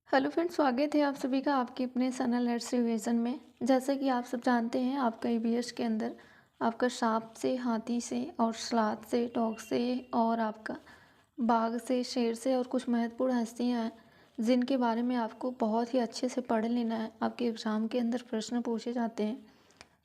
Hello friends, स्वागत है आप सभी का आपके अपने चैनल लेट्स रिविजन में। जैसा कि आप सब जानते हैं, आपका ईवीएस के अंदर आपका सांप से, हाथी से और सलाद से, डॉग से और आपका बाघ से, शेर से और कुछ महत्वपूर्ण हस्तियां हैं जिनके बारे में आपको बहुत ही अच्छे से पढ़ लेना है। आपके एग्ज़ाम के अंदर प्रश्न पूछे जाते हैं।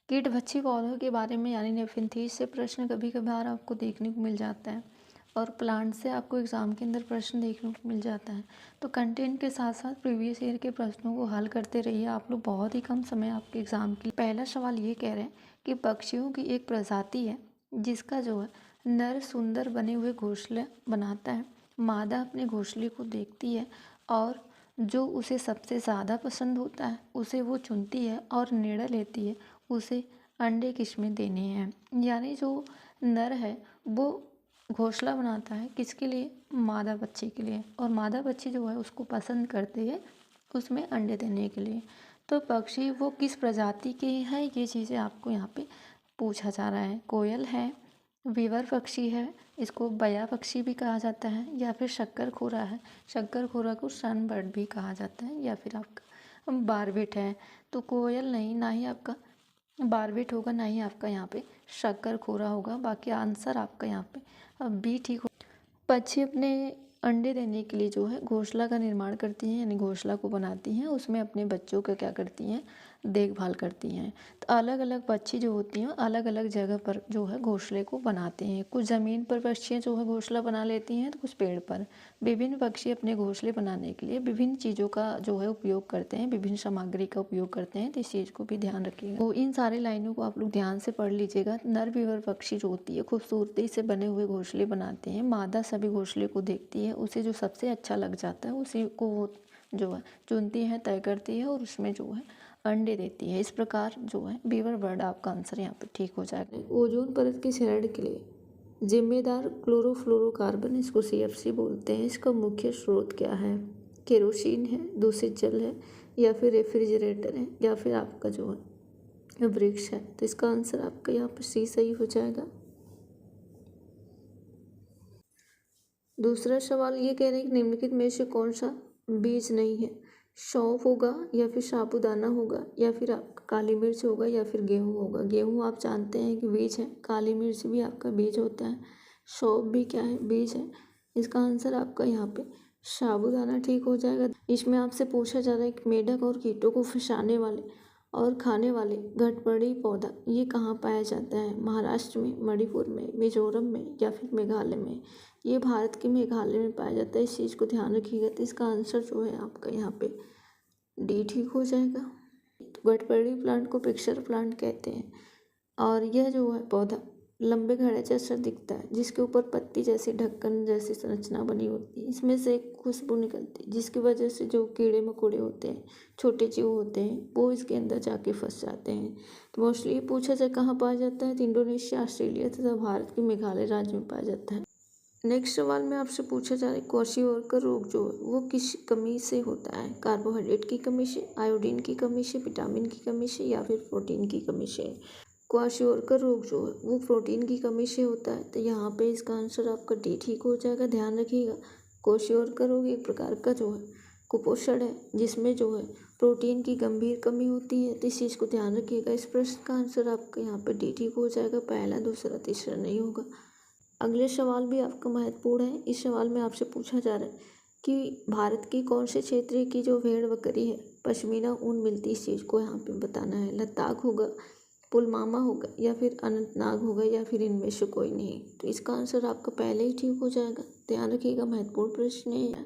कीट भक्षी पौधों के बारे में यानी नेफिन्थीज से प्रश्न कभी कभार आपको देखने को मिल जाता है और प्लांट से आपको एग्ज़ाम के अंदर प्रश्न देखने को मिल जाता है। तो कंटेंट के साथ साथ प्रीवियस ईयर के प्रश्नों को हल करते रहिए। आप लोग बहुत ही कम समय आपके एग्ज़ाम की। पहला सवाल ये कह रहे हैं कि पक्षियों की एक प्रजाति है जिसका जो है नर सुंदर बने हुए घोंसले बनाता है। मादा अपने घोंसले को देखती है और जो उसे सबसे ज़्यादा पसंद होता है उसे वो चुनती है और निर्णय लेती है उसे अंडे किस्में देने हैं। यानी जो नर है वो घोंसला बनाता है किसके लिए? मादा बच्चे के लिए। और मादा बच्ची जो है उसको पसंद करती है उसमें अंडे देने के लिए। तो पक्षी वो किस प्रजाति के हैं, ये चीज़ें आपको यहाँ पे पूछा जा रहा है। कोयल है, वीवर पक्षी है, इसको बया पक्षी भी कहा जाता है, या फिर शक्करखोरा है। शक्करखोरा को सनबर्ड भी कहा जाता है, या फिर आपका बारबेट है। तो कोयल नहीं, ना ही आपका बारबेट होगा, ना ही आपका यहाँ पे शक्करखोरा होगा। बाकी आंसर आपका यहाँ पे अब बी ठीक हो। पक्षी अपने अंडे देने के लिए जो है घोंसला का निर्माण करती हैं, यानी घोंसला को बनाती हैं, उसमें अपने बच्चों का क्या करती हैं, देखभाल करती हैं। तो अलग अलग पक्षी जो होती हैं अलग अलग जगह पर जो है घोंसले को बनाते हैं। कुछ ज़मीन पर पक्षियाँ जो है घोंसला बना लेती हैं, तो कुछ पेड़ पर। विभिन्न पक्षी अपने घोंसले बनाने के लिए विभिन्न चीज़ों का जो है उपयोग करते हैं, विभिन्न सामग्री का उपयोग करते हैं। तो इस चीज़ को भी ध्यान रखिएगा। तो इन सारी लाइनों को आप लोग ध्यान से पढ़ लीजिएगा। नर वीवर पक्षी जो होती है खूबसूरती से बने हुए घोंसले बनाते हैं। मादा सभी घोंसले को देखती है, उसे जो सबसे अच्छा लग जाता है उसी को वो जो है चुनती है, तय करती है और उसमें जो है अंडे देती है। इस प्रकार जो है बीवर बर्ड आपका आंसर यहाँ पे ठीक हो जाएगा। ओजोन परत के क्षरण के लिए जिम्मेदार क्लोरोफ्लोरोकार्बन, इसको CFC बोलते हैं, इसका मुख्य स्रोत क्या है? केरोसिन है, दूषित जल है, या फिर रेफ्रिजरेटर है, या फिर आपका जो है वृक्ष है। तो इसका आंसर आपका यहाँ पर सी सही हो जाएगा। दूसरा सवाल ये कह रहे हैं कि निम्नलिखित में से कौन सा बीज नहीं है? सौंफ होगा, या फिर साबूदाना होगा, या फिर आपका काली मिर्च होगा, या फिर गेहूँ होगा। गेहूँ आप जानते हैं कि बीज है, काली मिर्च भी आपका बीज होता है, सौंफ भी क्या है, बीज है। इसका आंसर आपका यहाँ पे साबूदाना ठीक हो जाएगा। इसमें आपसे पूछा जा रहा है कि मेढक और कीटों को फंसाने वाले और खाने वाले घटपड़ी पौधा ये कहाँ पाया जाता है? महाराष्ट्र में, मणिपुर में, मिजोरम में, या फिर मेघालय में। ये भारत के मेघालय में पाया जाता है। इस चीज़ को ध्यान रखिएगा। तो इसका आंसर जो है आपका यहाँ पे डी ठीक हो जाएगा। तो गटपड़ी प्लांट को पिक्चर प्लांट कहते हैं और यह जो है पौधा लंबे घड़े जैसा दिखता है, जिसके ऊपर पत्ती जैसी ढक्कन जैसी संरचना बनी होती है। इसमें से एक खुशबू निकलती है जिसकी वजह से जो कीड़े मकोड़े होते हैं, छोटे जीव होते हैं, वो इसके अंदर जाके फंस जाते हैं। तो मोस्टली पूछा जाए कहाँ पाया जाता है, तो इंडोनेशिया, ऑस्ट्रेलिया तथा भारत के मेघालय राज्य में पाया जाता है। नेक्स्ट सवाल में आपसे पूछा जा रहा है क्वाशीओरकर रोग जो है वो किस कमी से होता है? कार्बोहाइड्रेट की कमी से, आयोडीन की कमी से, विटामिन की कमी से, या फिर प्रोटीन की कमी से। क्वाशीओरकर रोग जो है वो प्रोटीन की कमी से होता है। तो यहाँ पे इसका आंसर आपका डी ठीक हो जाएगा। ध्यान रखिएगा, क्वाशीओरकर रोग एक प्रकार का जो है कुपोषण है जिसमें जो है प्रोटीन की गंभीर कमी होती है। तो इस चीज़ को ध्यान रखिएगा। इस प्रश्न का आंसर आपका यहाँ पे डी ठीक हो जाएगा। पहला, दूसरा, तीसरा नहीं होगा। अगले सवाल भी आपका महत्वपूर्ण है। इस सवाल में आपसे पूछा जा रहा है कि भारत की कौन से क्षेत्र की जो भेड़ बकरी है पश्मीना ऊन मिलती है, इस चीज़ को यहाँ पे बताना है। लद्दाख होगा, पुलवामा होगा, या फिर अनंतनाग होगा, या फिर इनमें से कोई नहीं। तो इसका आंसर आपका पहले ही ठीक हो जाएगा। ध्यान रखिएगा, महत्वपूर्ण प्रश्न है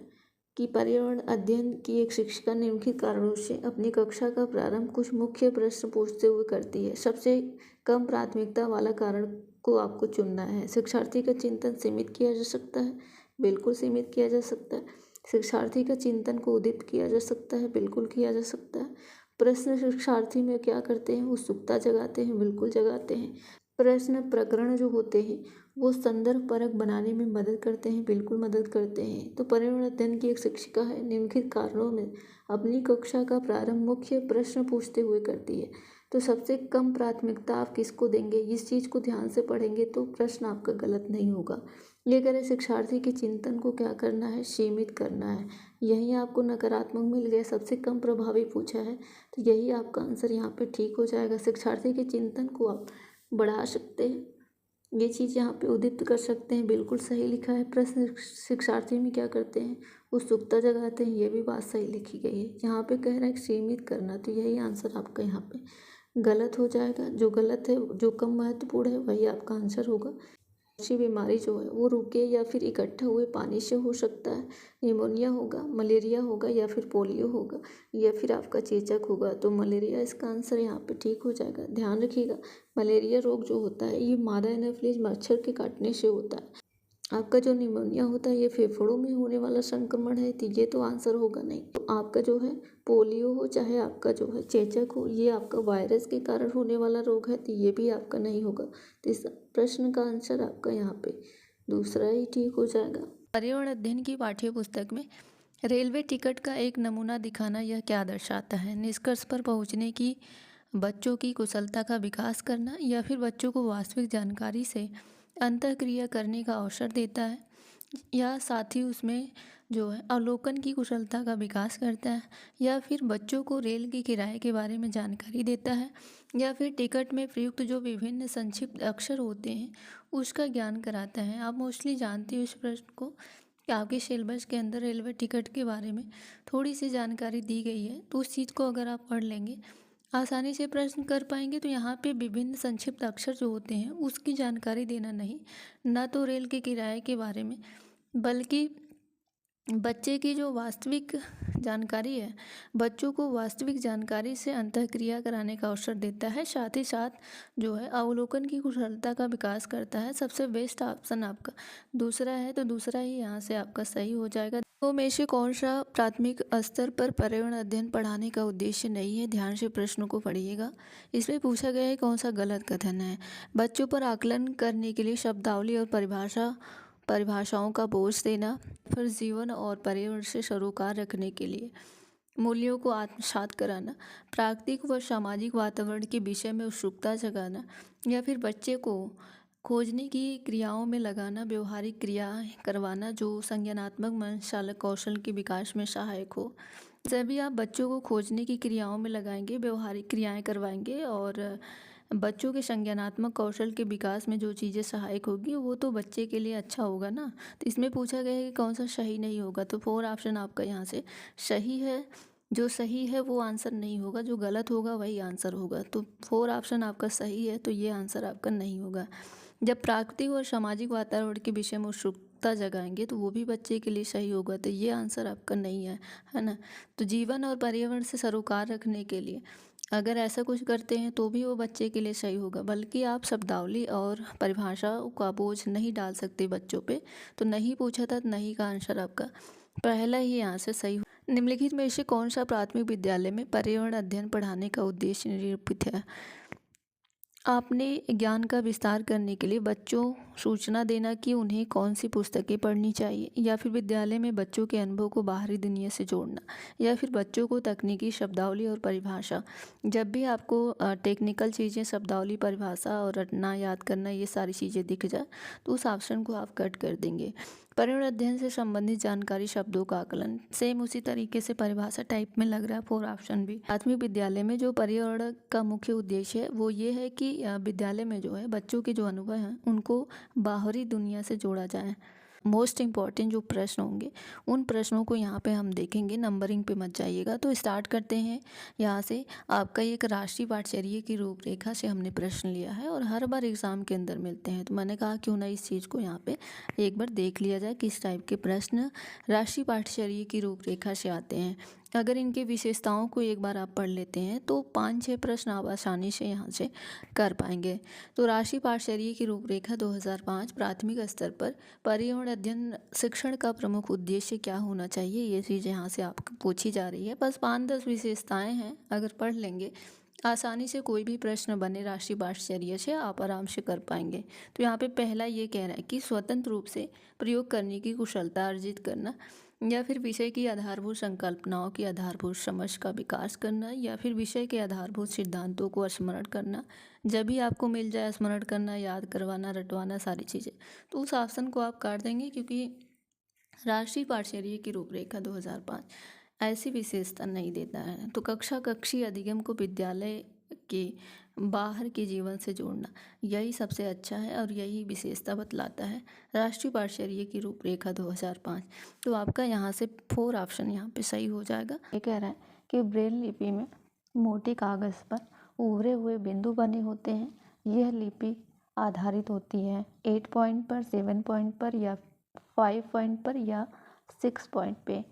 कि पर्यावरण अध्ययन की एक शिक्षिका निम्नलिखित कारणों से अपनी कक्षा का प्रारंभ कुछ मुख्य प्रश्न पूछते हुए करती है। सबसे कम प्राथमिकता वाला कारण को आपको चुनना है। शिक्षार्थी का चिंतन सीमित किया जा सकता है, बिल्कुल सीमित किया जा सकता है। शिक्षार्थी का चिंतन को उदित किया जा सकता है, बिल्कुल किया जा सकता है। प्रश्न शिक्षार्थी में क्या करते हैं, उत्सुकता जगाते हैं, बिल्कुल जगाते हैं। प्रश्न प्रकरण जो होते हैं वो संदर्भ परक बनाने में मदद करते हैं, बिल्कुल मदद करते हैं। तो पर्यावरण अध्ययन की एक शिक्षिका है निम्नलिखित कारणों में अपनी कक्षा का प्रारंभ मुख्य प्रश्न पूछते हुए करती है। तो सबसे कम प्राथमिकता आप किसको देंगे, इस चीज़ को ध्यान से पढ़ेंगे तो प्रश्न आपका गलत नहीं होगा। ये कह रहे शिक्षार्थी के चिंतन को क्या करना है, सीमित करना है। यही आपको नकारात्मक मिल गया, सबसे कम प्रभावी पूछा है, तो यही आपका आंसर यहाँ पे ठीक हो जाएगा। शिक्षार्थी के चिंतन को आप बढ़ा सकते हैं, ये चीज़ यहाँ पे उदित कर सकते हैं, बिल्कुल सही लिखा है। प्रश्न शिक्षार्थी में क्या करते हैं, उत्सुकता जगाते हैं, ये भी बात सही लिखी गई है। यहाँ पे कह रहा है सीमित करना, तो यही आंसर आपका यहाँ पे गलत हो जाएगा। जो गलत है, जो कम महत्वपूर्ण है, वही आपका आंसर होगा। ऐसी बीमारी जो है वो रुके या फिर इकट्ठा हुए पानी से हो सकता है। निमोनिया होगा, मलेरिया होगा, या फिर पोलियो होगा, या फिर आपका चेचक होगा। तो मलेरिया इसका आंसर यहाँ पे ठीक हो जाएगा। ध्यान रखिएगा, मलेरिया रोग जो होता है ये मादा एनाफिलीज मच्छर के काटने से होता है। आपका जो निमोनिया होता है ये फेफड़ों में होने वाला संक्रमण है, तो ये तो आंसर होगा नहीं। तो आपका जो है पोलियो हो चाहे आपका जो है चेचक हो, ये आपका वायरस के कारण होने वाला रोग है, तो ये भी आपका नहीं होगा। तो इस प्रश्न का आंसर आपका यहाँ पे दूसरा ही ठीक हो जाएगा। पर्यावरण अध्ययन की पाठ्य पुस्तक में रेलवे टिकट का एक नमूना दिखाना यह क्या दर्शाता है? निष्कर्ष पर पहुँचने की, बच्चों की कुशलता का विकास करना, या फिर बच्चों को वास्तविक जानकारी से अंतःक्रिया करने का अवसर देता है, या साथ ही उसमें जो है अवलोकन की कुशलता का विकास करता है, या फिर बच्चों को रेल के किराए के बारे में जानकारी देता है, या फिर टिकट में प्रयुक्त जो विभिन्न संक्षिप्त अक्षर होते हैं उसका ज्ञान कराता है। आप मोस्टली जानते हो इस प्रश्न को कि आपके सिलेबस के अंदर रेलवे टिकट के बारे में थोड़ी सी जानकारी दी गई है, तो उस चीज़ को अगर आप पढ़ लेंगे आसानी से प्रश्न कर पाएंगे। तो यहाँ पे विभिन्न संक्षिप्त अक्षर जो होते हैं उसकी जानकारी देना नहीं, ना तो रेल के किराए के बारे में, बल्कि बच्चे की जो वास्तविक जानकारी है, बच्चों को वास्तविक जानकारी से अंतःक्रिया कराने का अवसर देता है। साथ ही साथ जो है अवलोकन की कुशलता का विकास करता है। सबसे बेस्ट ऑप्शन आपका दूसरा है, तो दूसरा ही यहाँ से आपका सही हो जाएगा। तो में से कौन सा प्राथमिक स्तर पर पर्यावरण अध्ययन पढ़ाने का उद्देश्य नहीं है? ध्यान से प्रश्नों को पढ़िएगा। इसमें पूछा गया है कौन सा गलत कथन है। बच्चों पर आकलन करने के लिए शब्दावली और परिभाषाओं का बोझ देना, फिर जीवन और पर्यावरण से सरोकार रखने के लिए मूल्यों को आत्मसात कराना, प्राकृतिक व सामाजिक वातावरण के विषय में उत्सुकता जगाना, या फिर बच्चे को खोजने की क्रियाओं में लगाना, व्यवहारिक क्रियाएं करवाना जो संज्ञानात्मक मन चालक कौशल के विकास में सहायक हो। जब भी आप बच्चों को खोजने की क्रियाओं में लगाएंगे, व्यवहारिक क्रियाएं करवाएंगे और बच्चों के संज्ञानात्मक कौशल के विकास में जो चीज़ें सहायक होगी वो तो बच्चे के लिए अच्छा होगा ना। तो इसमें पूछा गया है कि कौन सा सही नहीं होगा, तो 4 ऑप्शन आपका यहाँ से सही है। जो सही है वो आंसर नहीं होगा, जो गलत होगा वही आंसर होगा। तो 4 ऑप्शन आपका सही है, तो ये आंसर आपका नहीं होगा। जब प्राकृतिक और सामाजिक वातावरण के विषय में उत्सुकता जगाएंगे तो वो भी बच्चे के लिए सही होगा, तो ये आंसर आपका नहीं है ना। तो जीवन और पर्यावरण से सरोकार रखने के लिए अगर ऐसा कुछ करते हैं तो भी वो बच्चे के लिए सही होगा, बल्कि आप शब्दावली और परिभाषा का बोझ नहीं डाल सकते बच्चों पे। तो नहीं पूछा था, नहीं का आंसर आपका पहला ही यहाँ से सही। निम्नलिखित में से कौन सा प्राथमिक विद्यालय में पर्यावरण अध्ययन पढ़ाने का उद्देश्य निरूपित है? आपने ज्ञान का विस्तार करने के लिए बच्चों सूचना देना कि उन्हें कौन सी पुस्तकें पढ़नी चाहिए, या फिर विद्यालय में बच्चों के अनुभव को बाहरी दुनिया से जोड़ना, या फिर बच्चों को तकनीकी शब्दावली और परिभाषा। जब भी आपको टेक्निकल चीज़ें, शब्दावली, परिभाषा और रटना, याद करना, ये सारी चीज़ें दिख जाए तो उस ऑप्शन को आप कट कर देंगे। पर्यावरण अध्ययन से संबंधित जानकारी, शब्दों का आकलन, सेम उसी तरीके से परिभाषा टाइप में लग रहा है 4 ऑप्शन भी। प्राथमिक विद्यालय में जो पर्यावरण का मुख्य उद्देश्य है वो ये है कि विद्यालय में जो है बच्चों के जो अनुभव हैं उनको बाहरी दुनिया से जोड़ा जाए। मोस्ट इम्पॉर्टेंट जो प्रश्न होंगे उन प्रश्नों को यहाँ पे हम देखेंगे, नंबरिंग पे मत जाइएगा। तो स्टार्ट करते हैं यहाँ से। आपका एक राष्ट्रीय पाठ्यचर्या की रूपरेखा से हमने प्रश्न लिया है और हर बार एग्ज़ाम के अंदर मिलते हैं, तो मैंने कहा क्यों ना इस चीज़ को यहाँ पे एक बार देख लिया जाए किस टाइप के प्रश्न राष्ट्रीय पाठ्यचर्या की रूपरेखा से आते हैं। अगर इनके विशेषताओं को एक बार आप पढ़ लेते हैं तो 5-6 प्रश्न आप आसानी से यहाँ से कर पाएंगे। तो राष्ट्रीय पाठ्यचर्या की रूपरेखा 2005 प्राथमिक स्तर पर पर्यावरण अध्ययन शिक्षण का प्रमुख उद्देश्य क्या होना चाहिए, ये चीज़ यहाँ से आपको पूछी जा रही है। बस 5-10 विशेषताएं हैं, अगर पढ़ लेंगे आसानी से कोई भी प्रश्न बने राष्ट्रीय पाठ्यचर्या से आप आराम से कर पाएंगे। तो यहाँ पे पहला ये कह रहा है कि स्वतंत्र रूप से प्रयोग करने की कुशलता अर्जित करना, या फिर विषय की आधारभूत संकल्पनाओं की आधारभूत समझ का विकास करना, या फिर विषय के आधारभूत सिद्धांतों को स्मरण करना। जब भी आपको मिल जाए स्मरण करना, याद करवाना, रटवाना, सारी चीज़ें, तो उस ऑप्शन को आप काट देंगे, क्योंकि राष्ट्रीय पाठ्यचर्या की रूपरेखा 2005 ऐसी विशेषता नहीं देता है। तो कक्षा कक्षीय अधिगम को विद्यालय के बाहर के जीवन से जोड़ना, यही सबसे अच्छा है और यही विशेषता बतलाता है राष्ट्रीय पाठ्यचर्या की रूपरेखा 2005। तो आपका यहाँ से 4 ऑप्शन यहाँ पे सही हो जाएगा। ये कह रहा है कि ब्रेल लिपि में मोटे कागज़ पर उभरे हुए बिंदु बने होते हैं। यह लिपि आधारित होती है 8 पॉइंट पर, 7 पॉइंट पर, या 5 पॉइंट पर, या 6 पॉइंट पे।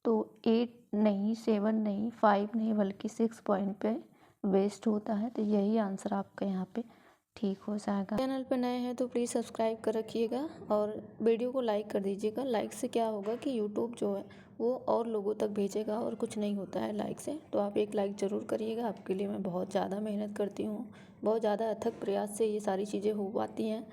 तो 8 नहीं, 7 नहीं, 5 नहीं, बल्कि 6 पॉइंट पे वेस्ट होता है। तो यही आंसर आपका यहाँ पे ठीक हो जाएगा। चैनल पर नए हैं तो प्लीज़ सब्सक्राइब कर रखिएगा और वीडियो को लाइक कर दीजिएगा। लाइक से क्या होगा कि यूट्यूब जो है वो और लोगों तक भेजेगा, और कुछ नहीं होता है लाइक से। तो आप एक लाइक ज़रूर करिएगा। आपके लिए मैं बहुत ज़्यादा मेहनत करती हूँ, बहुत ज़्यादा अथक प्रयास से ये सारी चीज़ें हो पाती हैं।